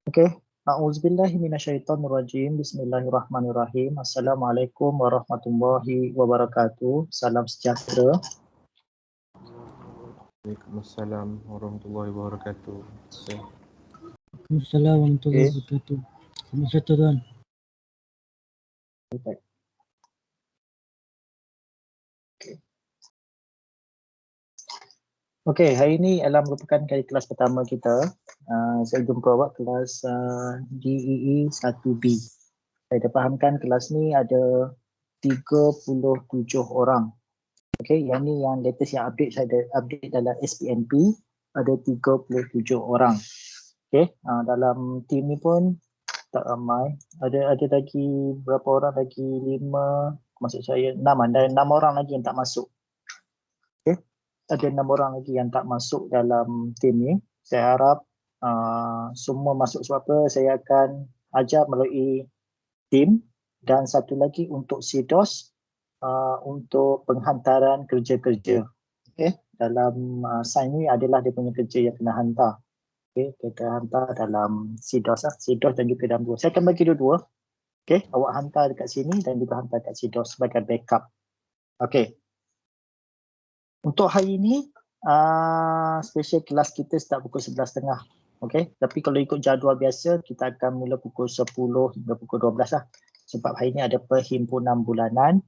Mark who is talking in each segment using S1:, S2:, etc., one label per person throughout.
S1: Okey. A'udzubillahi minasyaitonirrajim. Bismillahirrahmanirrahim. Assalamualaikum warahmatullahi wabarakatuh. Salam sejahtera.
S2: Waalaikumsalam warahmatullahi wabarakatuh.
S3: Waalaikumsalam warahmatullahi wabarakatuh. Selamat sejahtera tuan.
S1: Baik. Okey, hari ini adalah merupakan kali kelas pertama kita. Saya jumpa awak kelas DEE 1B. Saya dah fahamkan kelas ni ada 37 orang. Okey, yang ni yang latest yang update saya ada update dalam SPNP ada 37 orang. Okey, dalam team ni pun tak ramai. Ada lagi berapa orang lagi? 5, maksud saya 6, ada 6 orang lagi yang tak masuk. Okey. Ada 6 orang lagi yang tak masuk dalam team ni. Saya harap semua masuk sebab apa? Saya akan ajar melalui team dan satu lagi untuk CDOS untuk penghantaran kerja-kerja. Okey, dalam sign ni adalah dia punya kerja yang kena hantar. Okey, kita hantar dalam CDOS CDOS dan juga dalam dua. Saya akan bagi dua-dua. Okey, awak hantar dekat sini dan juga hantar dekat CDOS sebagai backup. Okey. Untuk hari ini special kelas kita start pukul 11.30. Okey, tapi kalau ikut jadual biasa kita akan mula pukul 10 hingga pukul 12 lah. Sebab hari ini ada perhimpunan bulanan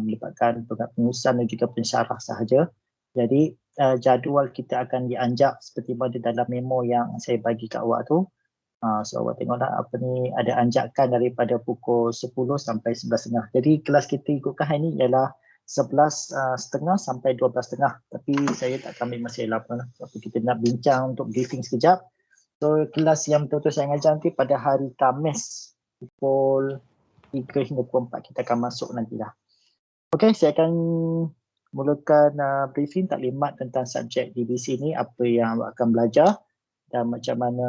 S1: melibatkan pengurusan dan juga pensyarah sahaja. Jadi jadual kita akan dianjak seperti mana dalam memo yang saya bagi kat awak tu. So awak tengoklah apa ni ada anjakan daripada pukul 10 sampai 11.30. Jadi kelas kita ikutkan hari ni ialah 11.30 sampai 12.30. Tapi saya tak akan ambil masa lama sebab kita nak bincang untuk briefing sekejap. So kelas yang betul-betul saya ajar nanti pada hari Khamis pukul 3 hingga pukul 4 kita akan masuk nantilah. Okey, saya akan mulakan briefing taklimat tentang subjek DBC ni, apa yang awak akan belajar dan macam mana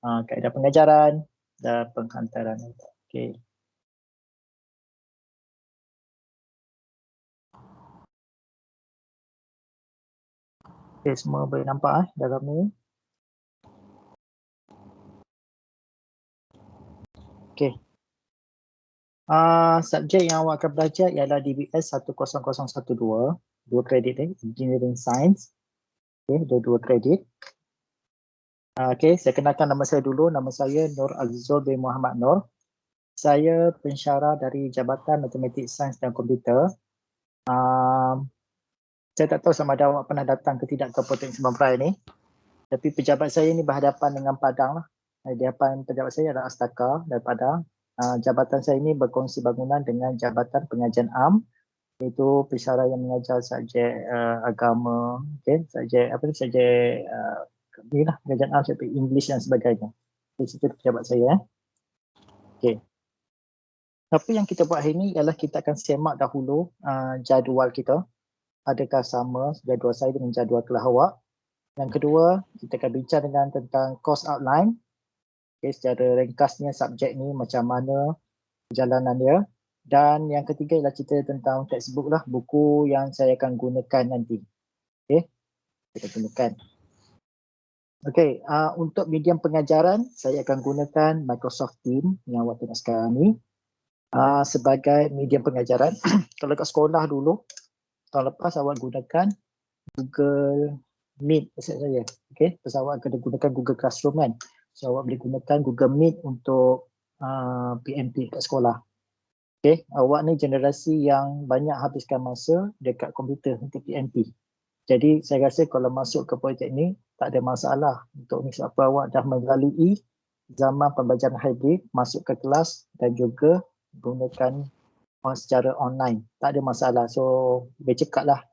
S1: kaedah pengajaran dan penghantaran. Okey. Okey, semua boleh nampak dalam ni. Okey. Subjek yang awak akan belajar ialah DBS 10012, 2 kredit Engineering Science. Okey, dua kredit. Okey, saya kenalkan nama saya dulu. Nama saya Nur Azizul bin Muhammad Nur. Saya pensyarah dari Jabatan Matematik Sains dan Komputer. Saya tak tahu sama ada awak pernah datang ke tidak ke Politeknik Sembawang Perai ni. Tapi pejabat saya ni berhadapan dengan Padang lah. Di hadapan pejabat saya adalah Astaka dari Padang. Jabatan saya ini berkongsi bangunan dengan Jabatan Pengajian Am, iaitu pensyarah yang mengajar subjek agama, okay, subjek ni lah, pengajian am, subjek English dan sebagainya. Di situ pejabat saya. Okay. Apa yang kita buat hari ini ialah kita akan semak dahulu jadual kita. Adakah sama jadual saya dengan jadual kelas awak. Yang kedua, kita akan bincang dengan tentang course outline. Okay, secara ringkasnya subjek ni macam mana perjalanan dia. Dan yang ketiga ialah cerita tentang textbook lah, buku yang saya akan gunakan nanti. Okay, kita gunakan. Okay, untuk medium pengajaran, saya akan gunakan Microsoft Teams yang awak tengok sekarang ni sebagai medium pengajaran. Kalau kat sekolah dulu, tahun lepas awak gunakan Google Meet maksud saya. Okay, terus awak kena gunakan Google Classroom kan. So awak boleh gunakan Google Meet untuk PMP kat sekolah. Okay, awak ni generasi yang banyak habiskan masa dekat komputer untuk PMP. Jadi saya rasa kalau masuk ke Politeknik tak ada masalah untuk ni sebab awak dah melalui zaman pembelajaran hybrid, masuk ke kelas dan juga gunakan secara online. Tak ada masalah. So lebih cekat lah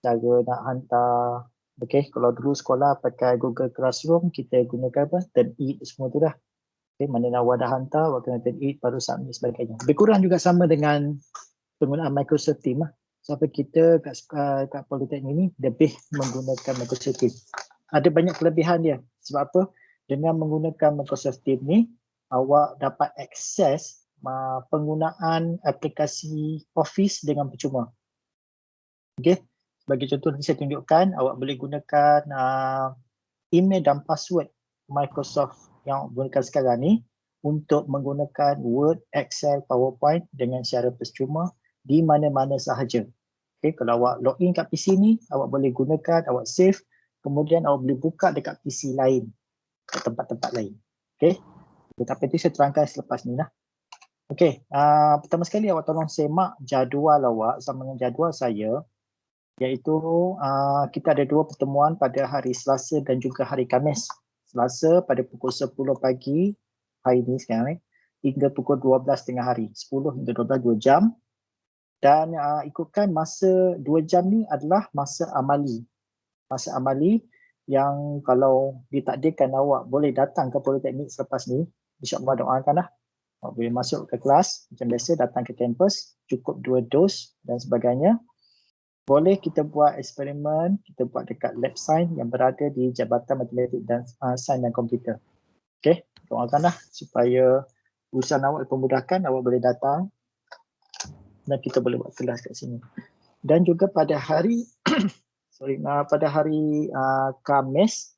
S1: cara nak hantar. Okay, kalau dulu sekolah pakai Google Classroom, kita gunakan apa? Turn it semua tu dah. Okay, mana awak dah hantar, awak kena turn it baru submit sebagainya. Lebih kurang juga sama dengan penggunaan Microsoft Teams lah. Sebab kita kat Politeknik ni lebih menggunakan Microsoft Teams. Ada banyak kelebihan dia. Sebab apa? Dengan menggunakan Microsoft Teams ni, awak dapat akses penggunaan aplikasi Office dengan percuma. Okay. Sebagai contoh nanti saya tunjukkan, awak boleh gunakan email dan password Microsoft yang gunakan sekarang ni untuk menggunakan Word, Excel, PowerPoint dengan secara percuma di mana-mana sahaja. Okay, kalau awak login kat PC ni, awak boleh gunakan, awak save, kemudian awak boleh buka dekat PC lain, kat tempat-tempat lain. Okay, tapi itu saya terangkan selepas ni lah. Okay, pertama sekali awak tolong semak jadual awak sama dengan jadual saya, iaitu kita ada 2 pertemuan pada hari Selasa dan juga hari Khamis. Selasa pada pukul 10 pagi, hari ini sekarang hingga pukul 12 tengah hari, 10 hingga 12, 2 jam. Dan ikutkan masa 2 jam ni adalah masa amali. Masa amali yang kalau ditakdirkan awak boleh datang ke Politeknik selepas ni, insyaAllah doakanlah. Awak boleh masuk ke kelas, macam biasa datang ke kampus, cukup 2 dos dan sebagainya. Boleh kita buat eksperimen, kita buat dekat lab sains yang berada di Jabatan Matematik dan Sains dan Komputer. Okey, doakanlah supaya urusan awak dipermudahkan, awak boleh datang dan kita boleh buat kelas kat sini. Dan juga pada hari pada hari Khamis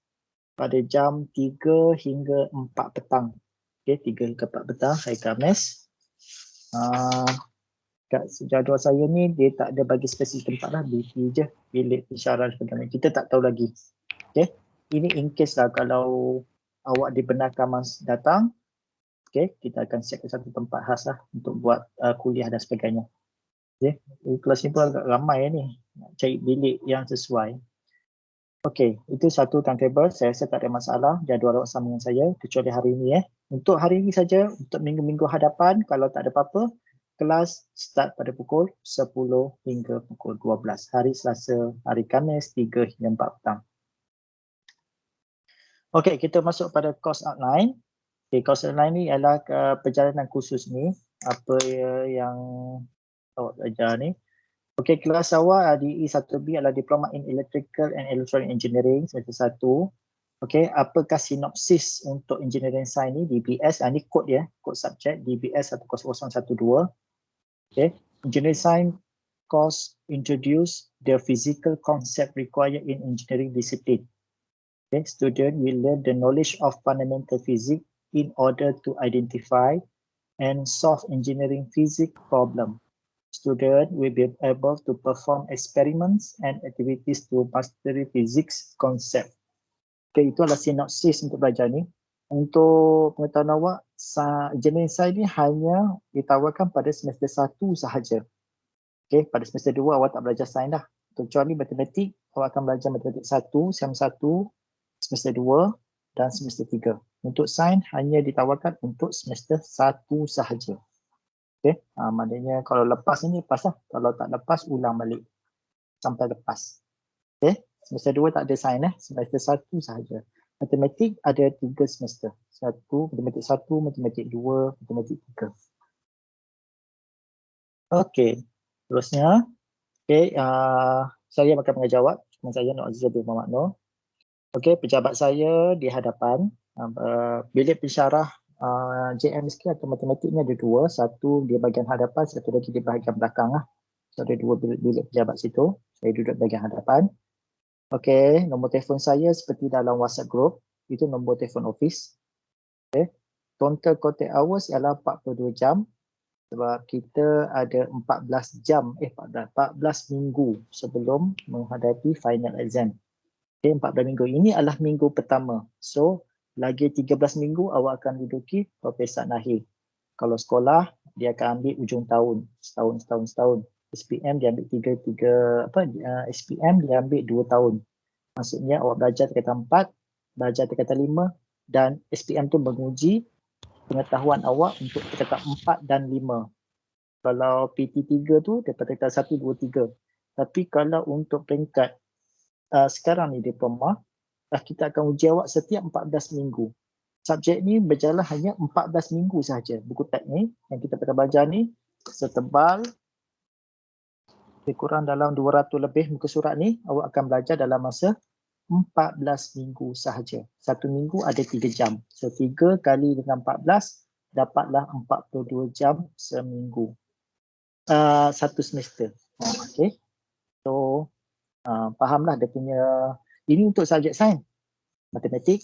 S1: pada jam 3 hingga 4 petang. Okey, 3 hingga 4 petang hari Khamis. Kat jadual saya ni dia tak ada bagi spesifik tempat lah, BP je, bilik pensyarah sebagainya. Kita tak tahu lagi. Okey, ini in case lah kalau awak dibenarkan datang, okey, kita akan siapkan satu tempat khas lah untuk buat kuliah dan sebagainya. Okey, kelas ni pun agak ramai ni, nak cari bilik yang sesuai. Okey, itu satu timetable, saya rasa tak ada masalah, jadual awak sama dengan saya kecuali hari ini Untuk hari ini saja, untuk minggu-minggu hadapan kalau tak ada apa-apa, kelas start pada pukul 10 hingga pukul 12. Hari Selasa, hari Khamis 3 hingga 4 petang. Okey, kita masuk pada course outline. Okey, course outline ni adalah perjalanan khusus ni, apa yang awak belajar ni. Okey, kelas awak DE 1B adalah Diploma in Electrical and Electronic Engineering semester 1. Okey, apakah sinopsis untuk Engineering Science ni, DBS, ni kod dia, kod subjek DBS 10012. Okay, Engineering Science course introduce the physical concept required in engineering discipline. Okay, student will learn the knowledge of fundamental physics in order to identify and solve engineering physics problem. Student will be able to perform experiments and activities to master physics concept. Okay, itu adalah sinopsis untuk belajar ni. Untuk pengetahuan awak, engineering science ni hanya ditawarkan pada semester 1 sahaja. Okay, pada semester 2 awak tak belajar sains dah. Kecuali matematik, awak akan belajar matematik 1, SEM 1, semester 2 dan semester 3. Untuk sains hanya ditawarkan untuk semester 1 sahaja. Okay, maknanya kalau lepas ni lepas lah. Kalau tak lepas, ulang balik sampai lepas. Okay, semester 2 tak ada sains semester 1 sahaja. Matematik ada 3 semester. Matematik 1, matematik 2, matematik 3. Okey, terusnya. Okey, saya akan menjawab. Nama saya Nur Aziz bin Muhammad Nur. Okey, pejabat saya di hadapan bilik pensyarah JMSK atau matematik ni ada 2. Satu di bahagian hadapan, satu lagi di bahagian belakang lah. So, ada 2 bilik pejabat situ. Saya duduk bahagian hadapan. Okey, nombor telefon saya seperti dalam WhatsApp group, itu nombor telefon office. Okey. Total contact hours ialah 42 jam sebab kita ada 14 minggu sebelum menghadapi final exam. Okey, 14 minggu ini adalah minggu pertama. So, lagi 13 minggu awak akan duduki peperiksaan akhir. Kalau sekolah, dia akan ambil ujung tahun, setahun. SPM dia ambil SPM dia ambil 2 tahun. Maksudnya awak belajar tingkatan 4, belajar tingkatan 5 dan SPM tu menguji pengetahuan awak untuk tingkatan 4 dan 5. Kalau PT3 tu daripada tingkatan 1, 2, 3. Tapi kalau untuk peringkat sekarang ni diploma, kita akan uji awak setiap 14 minggu. Subjek ni berjalan hanya 14 minggu sahaja. Buku teks ni yang kita pernah belajar ni setebal lebih kurang dalam 200 lebih muka surat ni, awak akan belajar dalam masa 14 minggu sahaja. Satu minggu ada 3 jam. So 3 kali dengan 14 dapatlah 42 jam seminggu. Satu semester. Okay. So fahamlah dia punya, ini untuk subjek sains. Matematik,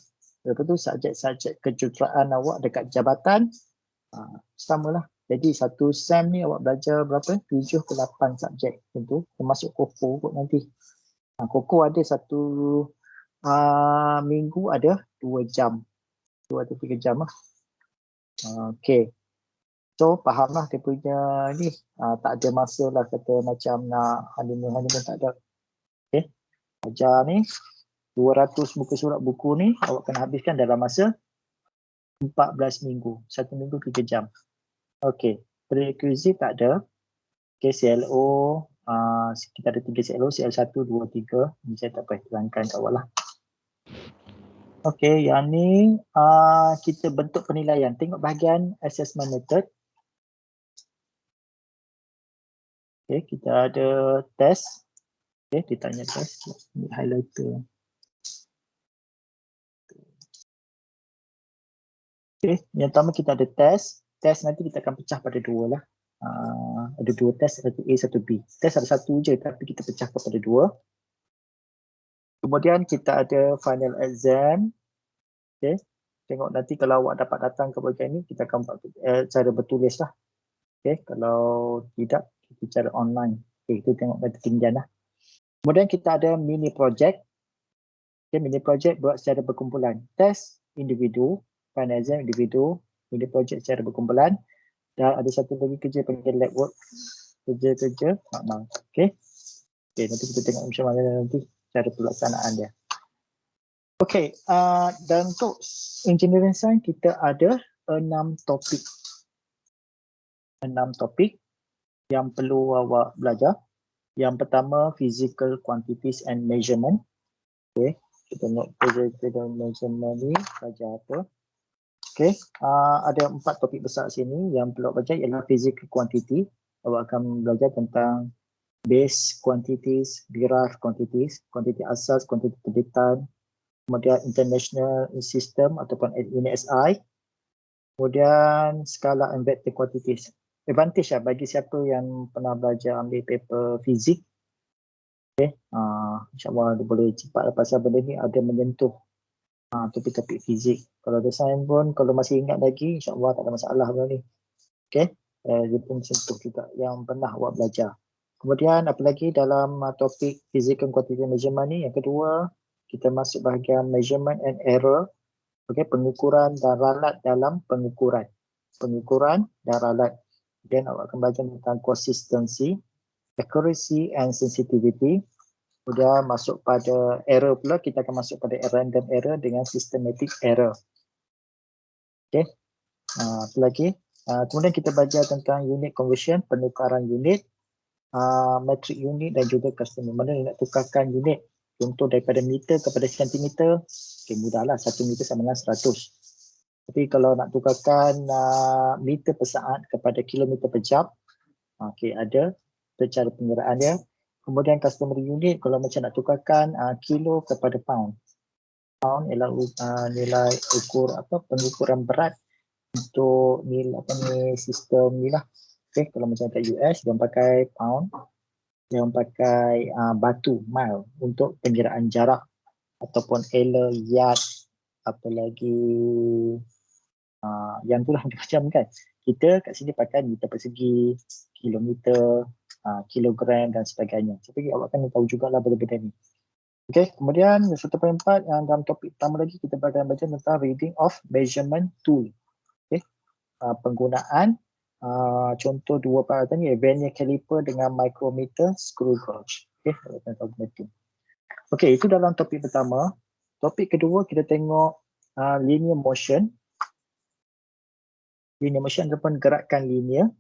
S1: Lepas tu subjek-subjek kejuruteraan awak dekat jabatan, samalah. Jadi satu SEM ni awak belajar berapa? 7 ke 8 subjek tentu, termasuk KOKO kot nanti. KOKO ada satu minggu ada 2 jam. 2 atau 3 jam lah. Okay. So fahamlah dia punya ni. Tak ada masa lah kata macam nak honeymoon tak ada. Okay. Ajar ni 200 muka surat buku ni awak kena habiskan dalam masa 14 minggu. 1 minggu 3 jam. Okay. Prerequisite tak ada. Okay, CLO. Kita ada 3 CLO. CL1, 2, 3. Ini saya tak payah terangkan kat awak lah. Okay, yang ni kita bentuk penilaian. Tengok bahagian assessment method. Okay, kita ada test. Okay, ditanya test. Ini highlighter. Okay, yang pertama kita ada test. Test nanti kita akan pecah pada 2 lah. Ada 2 test, satu A, satu B. Test ada 1 je tapi kita pecah kepada 2. Kemudian kita ada final exam. Okay. Tengok nanti kalau awak dapat datang ke bahagian ni, kita akan buat cara bertulis lah. Okay. Kalau tidak, kita cara online. Okay, itu tengok pada ketinggian lah. Kemudian kita ada mini project. Okay, mini project buat secara berkumpulan. Test individu, final exam individu, mini project secara berkumpulan. Dan ada satu lagi kerja panggil lab work. Kerja-kerja makmal. Okay. Okay, nanti kita tengok macam mana nanti cara pelaksanaan dia. Okay, dan untuk engineering science kita ada 6 topik. 6 topik yang perlu awak belajar. Yang pertama, physical quantities and measurement. Okay, kita tengok physical measurement ni belajar apa. Okay, ada 4 topik besar sini yang perlu awak belajar ialah physical quantity. Awak akan belajar tentang base quantities, derived quantities, kuantiti asas, kuantiti terbitan, kemudian international system ataupun unit SI, kemudian skala and vector quantities. Advantage lah bagi siapa yang pernah belajar ambil paper fizik. Okay, insyaAllah dia boleh cepat pasal benda ni ada menyentuh topik-topik fizik. Kalau ada sains pun, kalau masih ingat lagi, insyaAllah tak ada masalah benda ni. Okay, dia pun sentuh juga yang pernah awak belajar. Kemudian apa lagi dalam topik physical quantity measurement ni, yang kedua, kita masuk bahagian measurement and error. Okay, pengukuran dan ralat dalam pengukuran. Pengukuran dan ralat. Kemudian awak akan belajar tentang consistency, accuracy and sensitivity. Kemudian masuk pada error pula, kita akan masuk pada random error dengan systematic error. Okay, apa lagi? Kemudian kita belajar tentang unit conversion, penukaran unit, metric unit dan juga customer. Mana nak tukarkan unit, contoh daripada meter kepada sentimeter, okay, mudahlah, 1 meter sama dengan 100. Tapi kalau nak tukarkan meter per saat kepada kilometer per jam, okay, ada cara pengiraan dia. Kemudian customer unit, kalau macam nak tukarkan kilo kepada pound. Pound ialah nilai ukur pengukuran berat untuk nilai sistem ni lah. Okay, kalau macam kat US, dia pakai pound, dia pakai batu, mile untuk pengiraan jarak ataupun ela, yard, apa lagi yang tu lah macam kan. Kita kat sini pakai meter persegi, kilometer, kilogram dan sebagainya. Tapi awak kena tahu jugalah benda-benda ni. Okay, kemudian 1.4 yang dalam topik pertama lagi kita akan baca tentang reading of measurement tool. Okay, penggunaan contoh 2 peralatan ni, vernier caliper dengan micrometer, screw gauge. Okay, awak kena tahu benda tu. Okay, itu dalam topik pertama. Topik kedua kita tengok linear motion. Linear motion ataupun gerakan linear.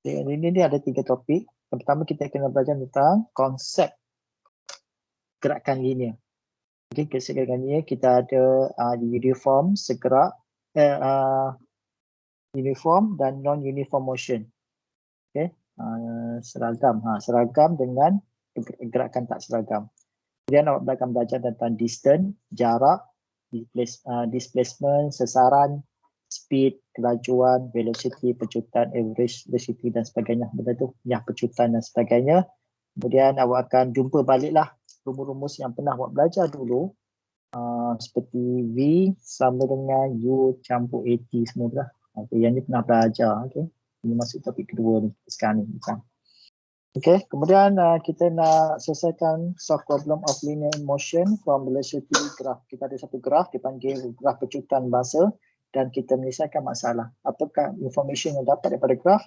S1: Okay, linear ni ada 3 topik. Yang pertama kita kena belajar tentang konsep gerakan linear. Okay, konsep gerakan linear kita ada uniform, segerak, uniform dan non-uniform motion. Okay, seragam. Seragam dengan gerakan tak seragam. Kemudian awak akan belajar tentang distance, jarak, displacement, sesaran, speed, kelajuan, velocity, pecutan, average velocity dan sebagainya. Benda tu, pecutan dan sebagainya. Kemudian awak akan jumpa baliklah rumus-rumus yang pernah awak belajar dulu seperti V sama dengan U campur AT semua tu lah. Okay, yang ni pernah belajar. Okay. Ini masuk topik kedua ni sekarang ni. Okay, kemudian kita nak selesaikan solve problem of linear motion from velocity graph. Kita ada satu graf dipanggil graf pecutan bahasa dan kita menyelesaikan masalah. Apakah information yang dapat daripada graf?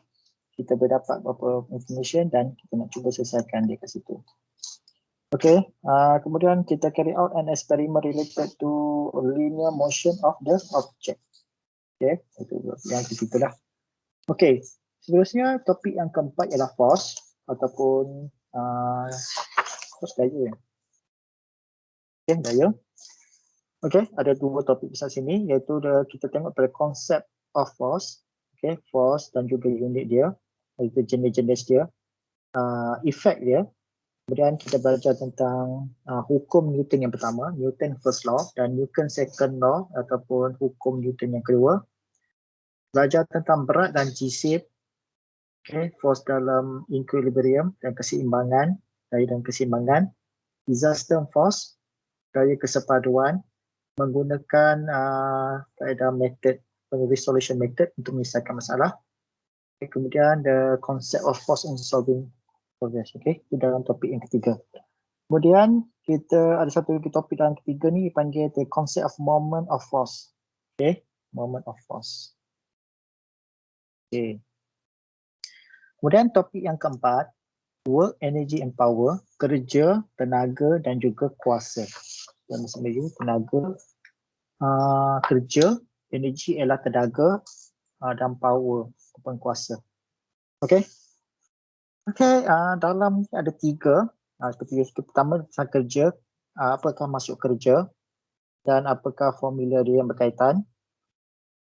S1: Kita berdapat beberapa information dan kita nak cuba selesaikan dia kat situ. Okay, kemudian kita carry out an experiment related to linear motion of the object. Okay, itu yang ketiga lah. Okay, seterusnya topik yang keempat ialah force ataupun force daya. Okay, daya. Okay, ada dua topik besar sini iaitu kita tengok pada konsep of force. Okay, force dan juga unit dia, iaitu jenis-jenis dia, efek dia. Kemudian kita belajar tentang hukum Newton yang pertama, Newton first law dan Newton second law ataupun hukum Newton yang kedua. Belajar tentang berat dan jisim, okay, force dalam equilibrium dan keseimbangan, daya dan keseimbangan. Disaster force, daya kesepaduan, menggunakan kaedah method, resolution method untuk menyelesaikan masalah. Okay, kemudian the concept of force in solving progress. Okay, itu dalam topik yang ketiga. Kemudian kita ada satu lagi topik dalam ketiga ni dipanggil the concept of moment of force. Okay, moment of force. Okay. Kemudian topik yang keempat, work, energy and power, kerja, tenaga dan juga kuasa. Dalam bahasa Melayu, tenaga, kerja, energy ialah tenaga dan power ataupun kuasa. Okay. Okay, dalam ada tiga. Seperti pertama tentang kerja, apakah masuk kerja dan apakah formula dia yang berkaitan.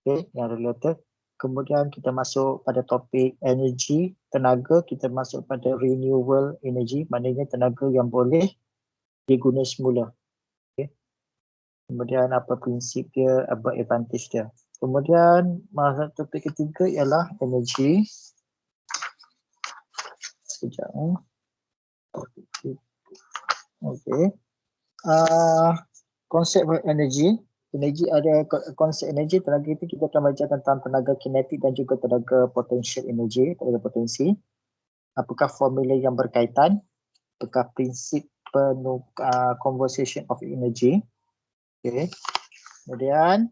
S1: Okay, yang related. Kemudian kita masuk pada topik energy, tenaga, kita masuk pada renewable energy, maknanya tenaga yang boleh diguna semula. Okay. Kemudian apa prinsip dia, apa advantage dia. Kemudian topik ketiga ialah energy. Sekejap. Okay. Konsep energy. Energy ada konsep energy, tenaga itu kita akan belajar tentang tenaga kinetik dan juga tenaga potential energy, tenaga potensi. Apakah formula yang berkaitan? Apakah prinsip conservation of energy? Okay. Kemudian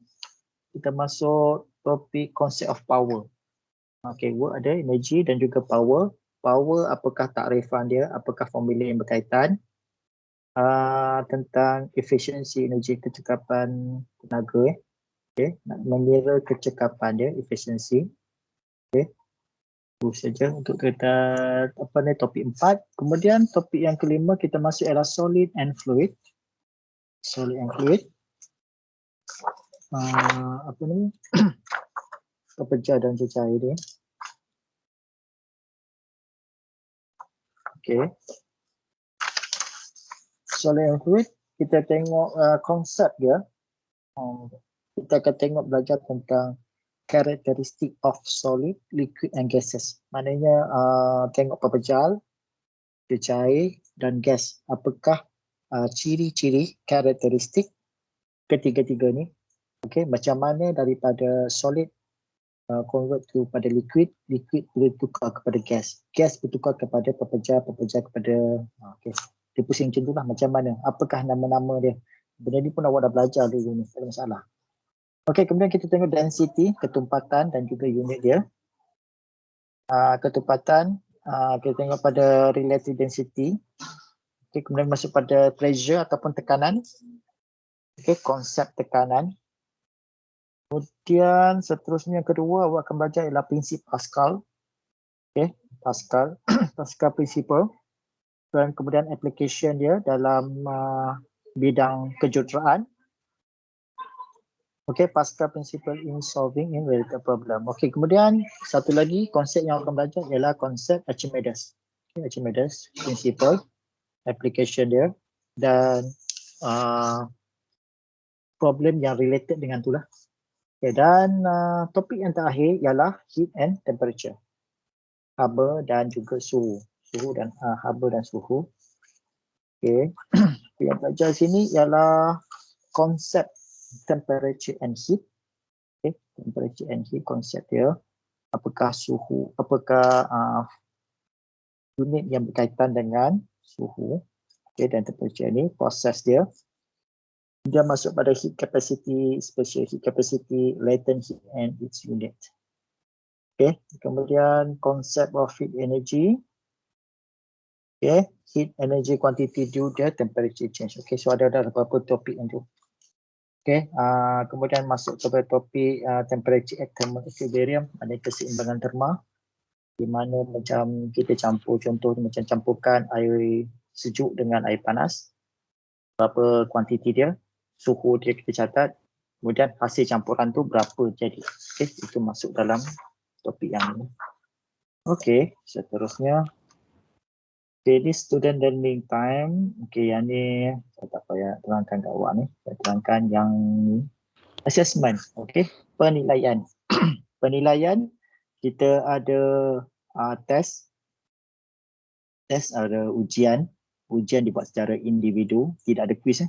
S1: kita masuk topik konsep of power. Okay, work ada energy dan juga power. Power apakah takrifan dia? Apakah formula yang berkaitan? Tentang efisiensi energi kecekapan tenaga. Okay. Nak mengira kecekapan dia, efisiensi. Okay. Itu saja untuk kita topik 4. Kemudian topik yang kelima kita masuk ialah solid and fluid. Solid and fluid. Pekerja dan cecair dia. Okay. Solid and fluid, kita tengok konsep dia. Kita akan tengok belajar tentang karakteristik of solid, liquid and gases. Maknanya tengok pepejal, cecair dan gas. Apakah ciri-ciri karakteristik ketiga-tiga ni? Okay, macam mana daripada solid convert to pada liquid, liquid boleh tukar kepada gas, gas bertukar kepada pepejal, pepejal kepada okay. Dia pusing macam tu lah, macam mana, apakah nama-nama dia. Benda ni pun awak dah belajar dulu ni, tak ada masalah. Okey, kemudian kita tengok density, ketumpatan dan juga unit dia. Ketumpatan, kita tengok pada relative density. Okey, kemudian masuk pada pressure ataupun tekanan. Okey, konsep tekanan. Kemudian seterusnya yang kedua awak akan belajar ialah prinsip Pascal. Okey, Pascal, Pascal principle. Dan kemudian application dia dalam bidang kejuruteraan. Okay, Pascal principle in solving in related problem. Okay, kemudian satu lagi konsep yang akan belajar ialah konsep Archimedes. Okay, Archimedes principle, application dia dan problem yang related dengan itulah. Okay, dan topik yang terakhir ialah heat and temperature. Haba dan juga suhu. Suhu dan haba dan suhu. Okay. Yang belajar sini ialah konsep temperature and heat. Okay, temperature and heat konsep dia. Apakah suhu, apakah unit yang berkaitan dengan suhu, okay, dan temperature ni, proses dia. Dia masuk pada heat capacity, special heat capacity, latent heat and its unit. Okay, kemudian konsep of heat energy. Okay, heat energy quantity due to temperature change. Okay, so ada beberapa topik yang tu. Okay, kemudian masuk kepada topik temperature at thermal equilibrium, ada keseimbangan terma, di mana macam kita campur, contoh macam campurkan air sejuk dengan air panas, berapa kuantiti dia, suhu dia kita catat, kemudian hasil campuran tu berapa jadi. Okay, itu masuk dalam topik yang ini. Okay, seterusnya. Okay, ini student learning time. Okay, yang ni saya tak payah terangkan kat awak ni. Saya terangkan yang ni. Assessment, okay. Penilaian. Penilaian, kita ada test. Test ada ujian. Ujian dibuat secara individu. Tidak ada quiz.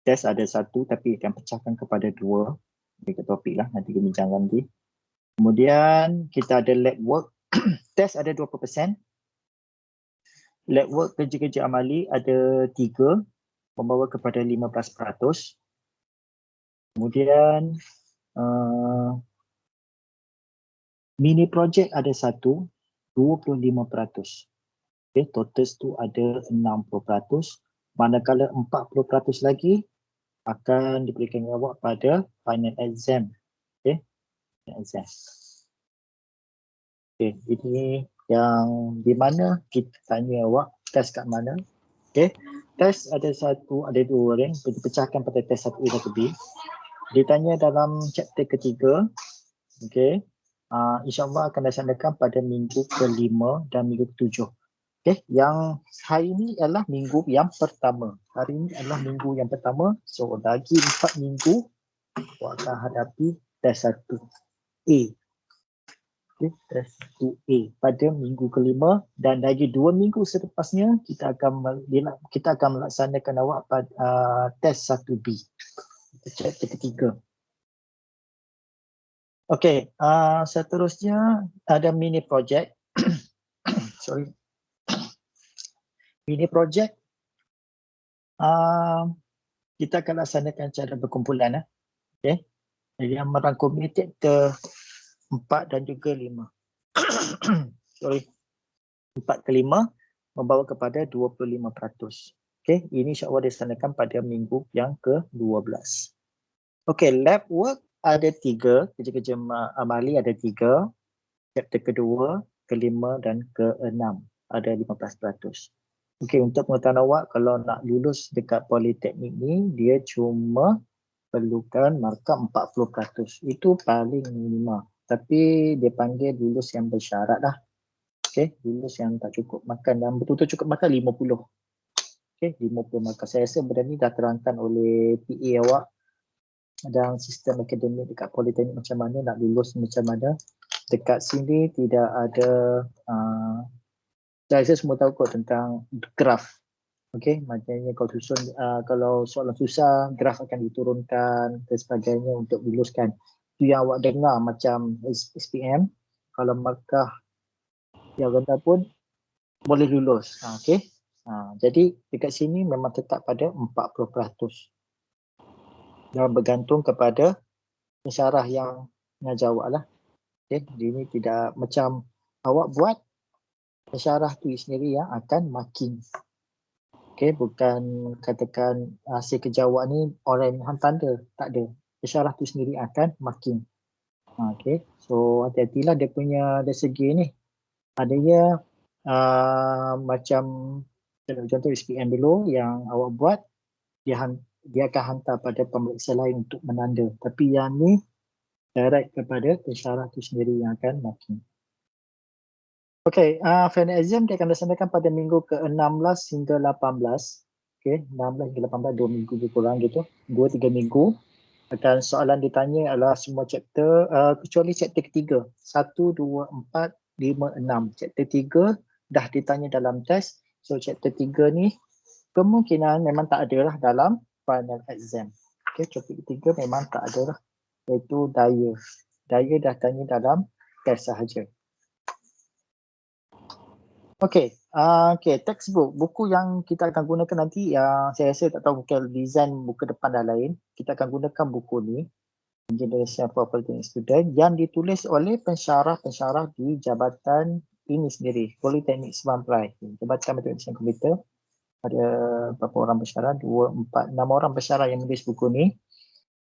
S1: Test ada satu tapi akan pecahkan kepada dua. Dekat topik lah, nanti bincangkan nanti. Kemudian kita ada lab work. Test ada 20%. Lab work kerja-kerja amali ada 3, membawa kepada 15%. Kemudian mini project ada 1, 25%. Okay, total tu ada 60%. Manakala 40% lagi akan diberikan awak pada final exam. Okay, exam. Okay, ini yang di mana kita tanya awak test kat mana. Okay, test ada 2 orang, dipecahkan pada test 1A dan 1B. Ditanya dalam chapter ketiga. Okay, insyaAllah akan dilaksanakan pada minggu ke-5 dan minggu ke-7. Okay, yang hari ini adalah minggu yang pertama. Hari ini adalah minggu yang pertama. So lagi 4 minggu awak akan hadapi test 1A. Okay, test 2A pada minggu ke-5 dan lagi 2 minggu selepasnya kita akan melaksanakan awak pada test 1B. Chapter ketiga. Okey, seterusnya ada mini project. Sorry. Mini project kita akan laksanakan cara berkumpulan. Okey. Yang merangkumi chapter 4 dan juga 5. Sorry. 4 ke 5 membawa kepada 25%. Okey, ini insya-Allah dilaksanakan pada minggu yang ke-12. Okey, lab work ada 3, kerja-kerja amali ada 3. Chapter kedua, ke-5 dan ke-6 ada 15%. Okey, untuk pengetahuan awak, kalau nak lulus dekat politeknik ni, dia cuma perlukan markah 40%. Itu paling minima. Tapi dia panggil lulus yang bersyarat lah. Okay, lulus yang tak cukup makan dan betul-betul cukup makan 50. Okay, 50 markah. Saya rasa benda ni dah terangkan oleh PA awak dan sistem akademik dekat politeknik macam mana, nak lulus macam mana. Dekat sini tidak ada, saya rasa semua tahu kot tentang graf. Okay, maknanya kalau soalan susah, graf akan diturunkan dan sebagainya untuk luluskan. Itu yang awak dengar macam SPM, kalau markah yang rendah pun boleh lulus. Okay. Jadi dekat sini memang tetap pada 40%. Dan bergantung kepada pensyarah yang mengajar awak lah. Okay. Ini tidak macam awak buat, pensyarah tu sendiri yang akan marking. Okay, bukan katakan hasil kerja awak ni orang yang tanda, tak ada. Pensyarah tu sendiri akan marking. Okay, so hati-hatilah dia punya dari segi ni. Adanya macam contoh SPM dulu yang awak buat, dia akan hantar pada pemeriksa lain untuk menanda. Tapi yang ni direct kepada pensyarah tu sendiri yang akan marking. Okey, final exam dia akan dilaksanakan pada minggu ke-16 hingga 18. Okey, 16 hingga 18, 2 minggu lebih kurang gitu. 2-3 minggu. Akan soalan ditanya adalah semua chapter, kecuali chapter ketiga. 1, 2, 4, 5, 6. Chapter 3 dah ditanya dalam test. So chapter 3 ni kemungkinan memang tak ada lah dalam final exam. Okay, topik ketiga memang tak ada lah, iaitu daya. Daya dah tanya dalam test sahaja. Okay, textbook, buku yang kita akan gunakan nanti yang saya rasa tak tahu mungkin design buku depan dah lain. Kita akan gunakan buku ni, Generation for Polytechnic Student, yang ditulis oleh pensyarah-pensyarah di jabatan ini sendiri, Politeknik Sabang Perai, Jabatan Matematik dan Komputer. Ada berapa orang pensyarah? 2, 4, 6 orang pensyarah yang menulis buku ni.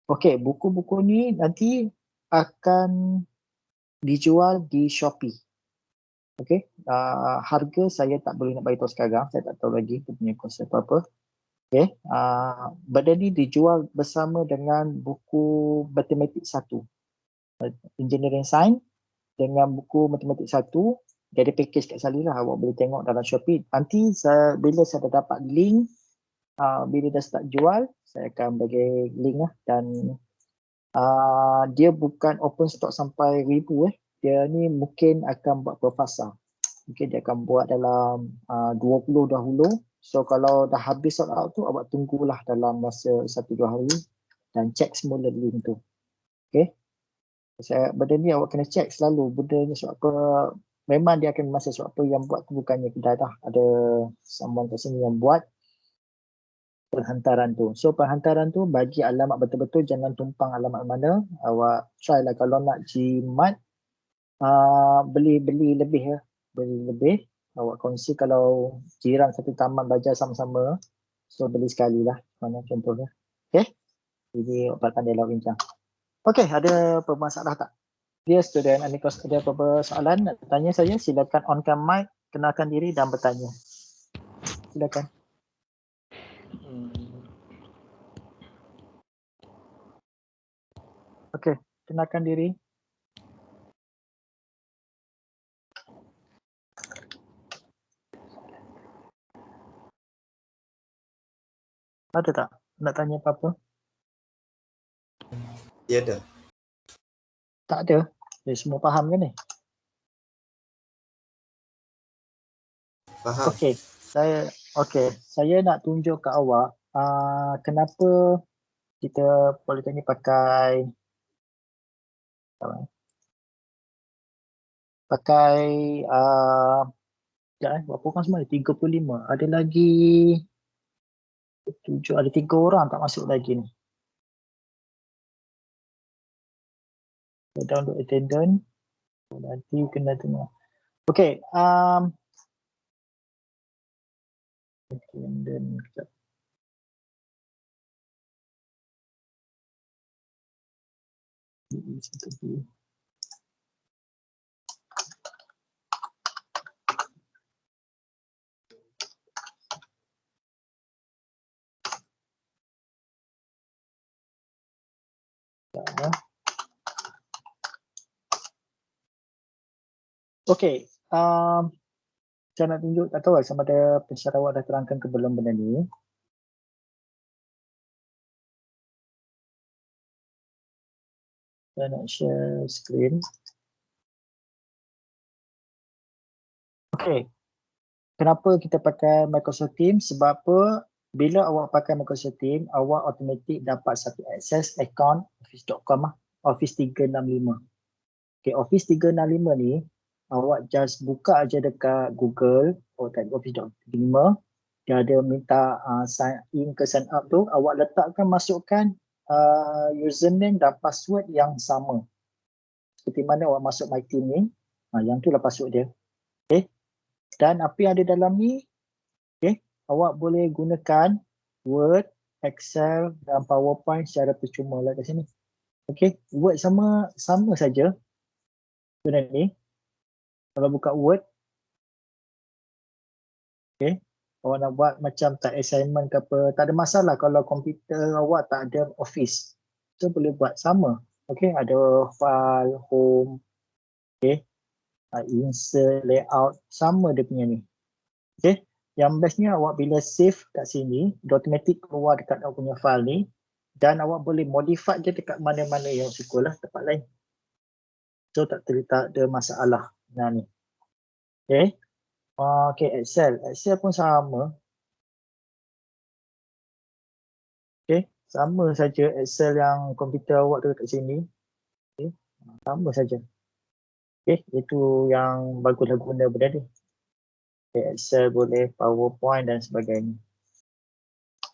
S1: Okey, buku-buku ni nanti akan dijual di Shopee. Okey, harga saya tak boleh nak beritahu sekarang, saya tak tahu lagi dia punya kos apa-apa. Okey, benda ni dijual bersama dengan buku Matematik 1, Engineering Science dengan buku Matematik 1. Dia ada package kat sana lah, awak boleh tengok dalam Shopee. Nanti bila saya dah dapat link, bila dah start jual, saya akan bagi link lah. Dan dia bukan open stock sampai 1000 Dia ni mungkin akan buat per fasa. Mungkin dia akan buat dalam 20 dahulu. So kalau dah habis sold out tu, awak tunggulah dalam masa 1-2 hari dan check semula link tu. Okay. Benda ni awak kena check selalu. Benda ni sebab apa, memang dia akan masa sebab apa yang buat tu bukannya kedai dah. Ada someone kat sini yang buat penghantaran tu. So penghantaran tu bagi alamat betul-betul, jangan tumpang alamat mana. Awak try lah kalau nak jimat, beli lebih ya. Beli lebih. Awak kongsi kalau jiran satu taman belajar sama-sama. So beli sekali lah. Mana contohnya. Okay. Jadi awak pandai lah bincang. Okay, ada masalah tak? Dia student, ada apa-apa soalan nak tanya saya, silakan onkan mic, kenalkan diri dan bertanya. Silakan. Okey, kenalkan diri. Ada tak? Nak tanya apa-apa?
S4: Ya ada.
S1: Tak ada. Dia semua faham ke ni?
S4: Faham.
S1: Okey, saya nak tunjuk kat awak kenapa kita Politeknik pakai berapa orang semua? 35. Ada lagi 7, ada 3 orang tak masuk lagi ni. Download attendance. Nanti kena tengok. Okey, attendance kejap. Okey, saya nak tunjuk, tak tahu sama ada pensyarah awak dah terangkan ke belum benda ni. Saya nak share screen. Okey, kenapa kita pakai Microsoft Teams? Sebab apa? Bila awak pakai Microsoft Teams, awak automatik dapat satu access account office.com Office 365. Okay, Office 365 ni, awak just buka aja dekat Google, type Office 365. Dia ada minta sign in ke sign up tu, awak letakkan, masukkan username dan password yang sama. Seperti mana awak masuk My Team ni, yang tu lah password dia. Okay. Dan apa yang ada dalam ni, okay, awak boleh gunakan Word, Excel dan PowerPoint secara percuma lah kat sini. Okay, Word sama saja. Benda ni, kalau buka Word, okay, awak nak buat macam tak assignment ke apa, tak ada masalah kalau komputer awak tak ada Office. So boleh buat sama. Okay, ada file, home, okay, insert, layout, sama dia punya ni. Okay, yang bestnya awak bila save kat sini, dia automatic keluar dekat awak punya file ni dan awak boleh modify dia dekat mana-mana yang suka lah, tempat lain. So tak ada masalah. Nah ni. Okay. Okay, Excel pun sama. Okay, sama saja Excel yang komputer awak tu kat sini. Okay. Sama saja. Okay, itu yang baguslah guna benda ni. Okay, Excel boleh, PowerPoint dan sebagainya.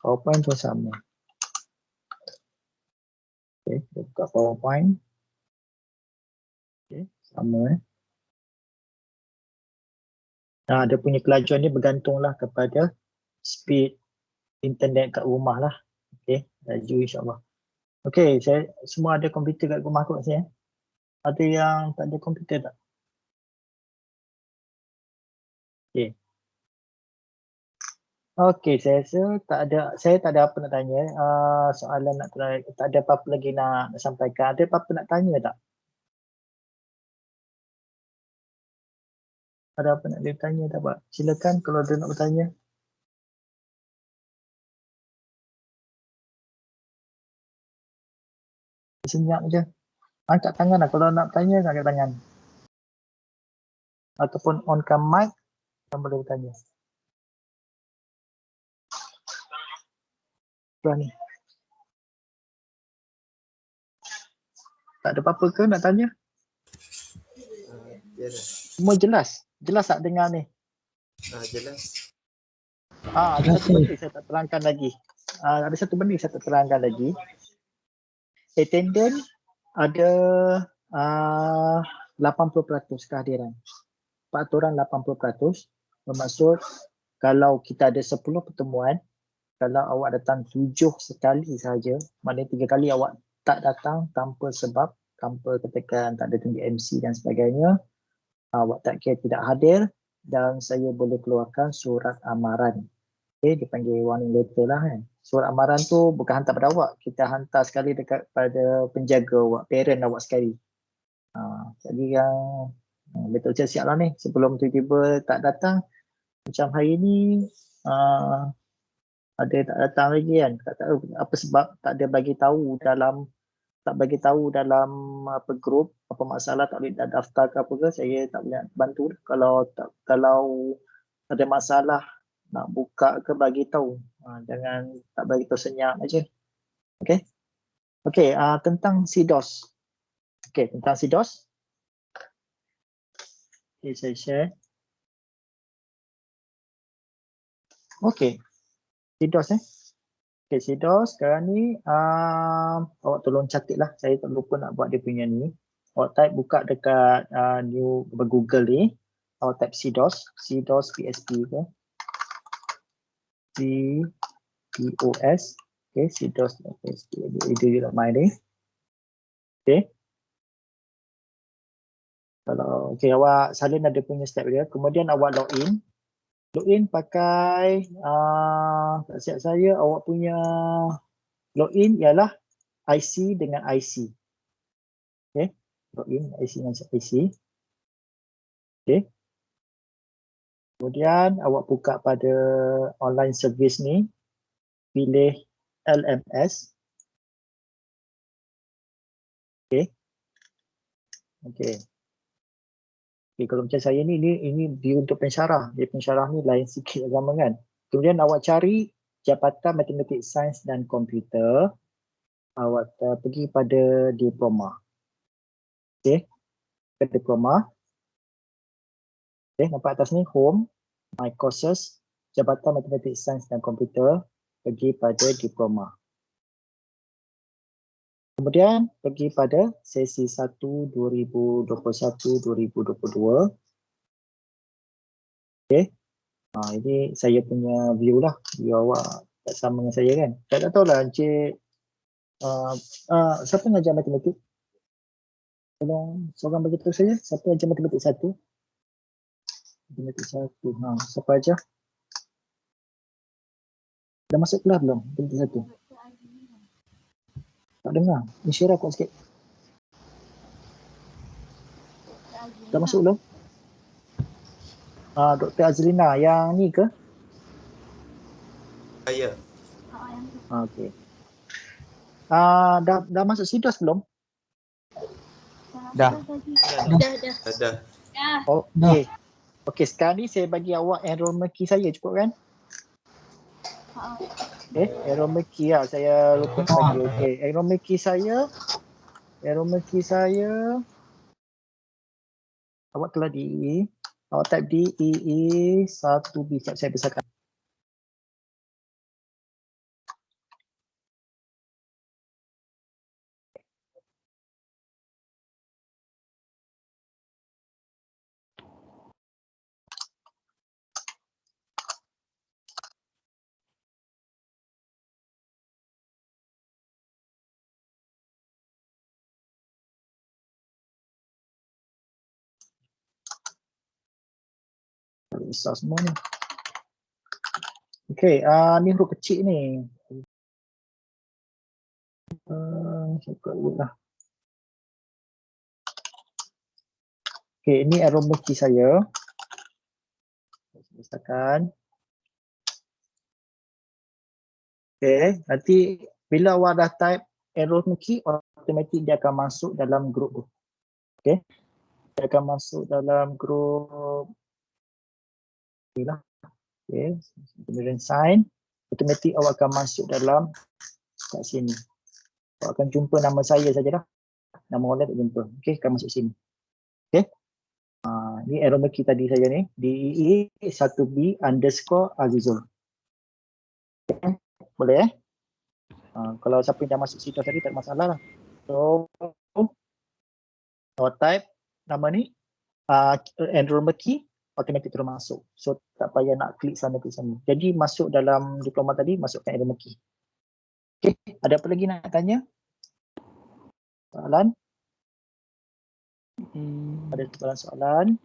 S1: PowerPoint pun sama. Okay, kita buka PowerPoint. Okay, sama Nah, dia punya kelajuan ni bergantunglah kepada speed internet kat rumah lah. Okay, laju insyaAllah. Okay, saya semua ada komputer kat rumah kot saya. Ada yang tak ada komputer tak? Okay. Okay, saya tak ada apa nak tanya. Soalan nak try, tak ada apa-apa lagi nak sampaikan. Ada apa-apa nak tanya tak? Ada apa nak ditanya tak, Pak? Silakan kalau ada nak bertanya. Senyap je. Angkat tangan lah. Kalau nak bertanya, angkat tangan. Ataupun onkan mic, yang boleh bertanya. Berani. Tak ada apa-apa ke nak tanya? Semua jelas? Jelas tak dengar ni?
S2: Jelas.
S1: Ada
S3: Jelas,
S1: satu benda saya tak terangkan lagi. Ada satu benda saya tak terangkan lagi. Attendance ada 80% kehadiran. Peraturan 80% bermaksud kalau kita ada 10 pertemuan, kalau awak datang 7 sekali sahaja, maknanya 3 kali awak tak datang tanpa sebab, tanpa katakan tak ada tinggi MC dan sebagainya, awak tak kira tidak hadir dan saya boleh keluarkan surat amaran. Okay, dipanggil warning letter lah kan. Surat amaran tu bukan hantar pada awak, kita hantar sekali dekat pada penjaga awak, parent awak sekali. Jadi yang betul siap lah ni, sebelum tiba-tiba tak datang, macam hari ni ada tak datang lagi kan, tak tahu apa sebab tak ada bagi tahu dalam apa grup, apa masalah tak boleh daftar ke apa ke, saya tak boleh bantu. Kalau ada masalah nak buka ke bagi tahu, jangan tak bagi tahu senyap aja. Okey, tentang CDOS. Okey, tentang CDOS. Okay, saya share. Okey, CDOS Okay, CDOS sekarang ni awak tolong catatlah. Saya tak lupa nak buat dia punya ni. Awak type buka dekat new Google ni. Awak type CDOS PSP ke. CDOS. Okay, CDOS PSP. Itu je nak main ni. Okay. Kalau awak salin ada punya step dia. Kemudian awak login. Login pakai tak siap saya awak punya login ialah IC dengan IC. Okay, login IC dengan IC. Okay. Kemudian awak buka pada online service ni, pilih LMS. Okay. Okay. Okay, kalau macam saya ni, ini view untuk pensyarah. Dia pensyarah ni lain sikit agama kan. Kemudian awak cari Jabatan Matematik Sains dan Komputer. Awak pergi pada diploma. Okay, ke diploma. Okay, nampak atas ni home, my courses, Jabatan Matematik Sains dan Komputer, pergi pada diploma. Kemudian pergi pada sesi 1 2021-2022. Okay. Ini saya punya view lah. View awak tak sama dengan saya kan. Saya tak tahulah Encik siapa yang ajar matematik? Tolong seorang bagi tahu saya, siapa yang ajar matematik 1? Matematik 1. Siapa ajar? Dah masuk kelas belum? Matematik 1. Tak dengar. Insyirah kuat sikit. Dah masuk belum? Dr. Azlina yang ni ke?
S2: Ya.
S1: Okey. Dah masuk CDOS belum?
S2: Dah.
S4: Dah.
S1: Okey. Okey, sekarang ni saya bagi awak enrollment key saya, cukup kan? Arrow key lah. Saya lupa bagi. Okey, arrow key saya. Awak telah di awak type DEE 1B. Saya besarkan. Besar semua ni. Okey, ni huruf kecil ni. Saya buka dulu lah. Okey, ini arrow key saya. Saya besarkan. Okey, nanti bila awak dah type arrow key, automatik dia akan masuk dalam grup tu. Okey. Dia akan masuk dalam grup ni lah. Okey, kemudian sign, automatik awak akan masuk dalam kat sini. Awak akan jumpa nama saya sajalah. Nama orang tak jumpa. Okey, akan masuk sini. Okey. Ni arrow key tadi saya ni, DEE 1B underscore Azizul. Okay. Boleh kalau siapa yang dah masuk situ tadi tak ada masalah lah. So, awak type nama ni, enrollment key, automatic terus masuk. So, tak payah nak klik sana klik sana. Jadi, masuk dalam diploma tadi, masukkan enrollment key. Okay, ada apa lagi nak tanya? Soalan? Ada soalan?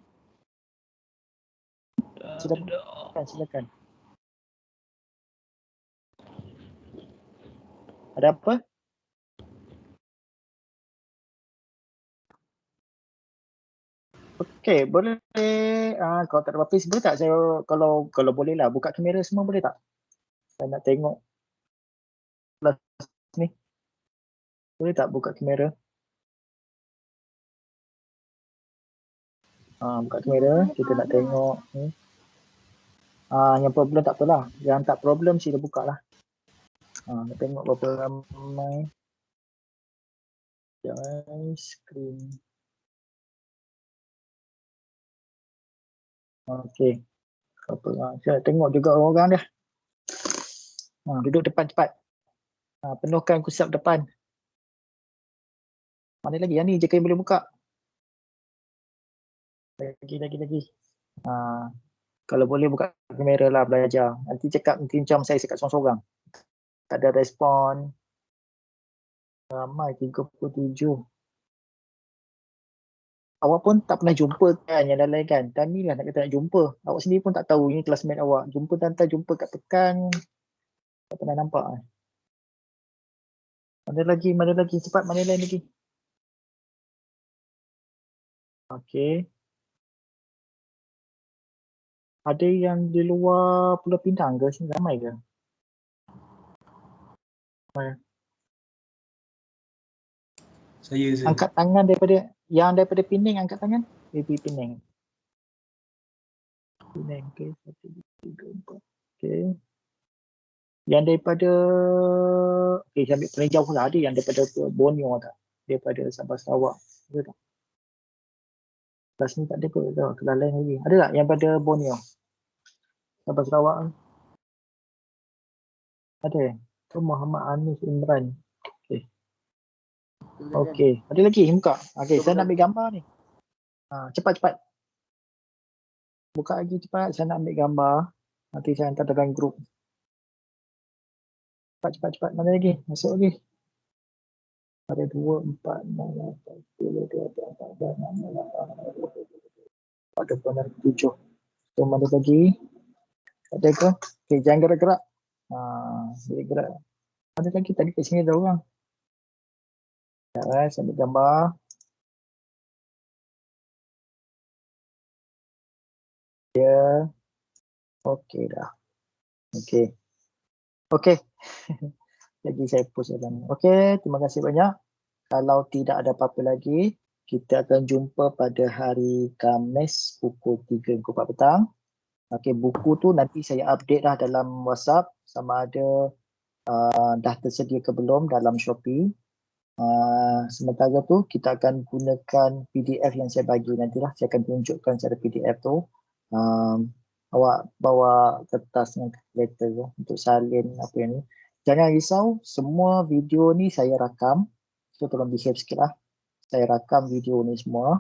S1: Silakan. Ada apa? Okey, boleh. Kalau tak ada apa-apa, boleh tak saya kalau boleh lah buka kamera semua, boleh tak? Saya nak tengok kelas ni. Boleh tak buka kamera? Buka kamera, kita nak tengok ni. Yang problem tak apalah. Yang tak problem sila buka lah. Nak tengok berapa ramai. Screen. Okey. Saya tengok juga orang dia. Duduk depan cepat. Penuhkan kusap depan. Mana lagi? Yang ni je yang boleh buka. Lagi. Kalau boleh buka kamera lah belajar. Nanti cakap nanti macam saya cakap seorang-seorang. Tak ada respon. Ramai 37. Awak pun tak pernah jumpa kan yang lain kan? Time ni lah nak kata nak jumpa. Awak sendiri pun tak tahu ini classmate awak. Jumpa jumpa kat pekan. Tak pernah nampak. Mana lagi? Cepat, mana lain lagi? Okey. Ada yang di luar Pulau Pinang ke? Sini ramai ke? Ramai.
S2: Saya.
S1: Angkat tangan daripada Pening, angkat tangan. Pening. Okey. 1, 2, 3, 4. Okey. Yang daripada saya ambil paling jauh lah. Ada yang daripada Borneo tak? Daripada Sabah Sarawak. Ada tak? Kelas ni tak ada kot. Kelas lain lagi. Ada tak yang pada Borneo? Sabah Sarawak. Ada. Tu Muhammad Anis Imran. Okey. Ada lagi buka. Okey, saya nak ambil gambar ni. Cepat. Buka lagi cepat. Saya nak ambil gambar. Nanti saya hantar dalam grup. Cepat. Mana lagi? Masuk lagi. Ada 2, 4, 6, 8, 10, 12, 14, 16, 18, 7. So, mana lagi? Ada ke? Okey, jangan gerak-gerak. Gerak. Ada lagi tadi kat sini ada orang. Saya ambil gambar. Ya. Okey dah. Okey. Lagi saya post dalam. Okey, terima kasih banyak. Kalau tidak ada apa-apa lagi, kita akan jumpa pada hari Khamis pukul 3 petang. Okey, buku tu nanti saya update lah dalam WhatsApp sama ada dah tersedia ke belum dalam Shopee. Sementara tu kita akan gunakan PDF yang saya bagi nantilah. Saya akan tunjukkan secara PDF tu. Awak bawa kertas dengan kalkulator tu untuk salin apa yang ni. Jangan risau, semua video ni saya rakam. So tolong behave sikit lah. Saya rakam video ni semua.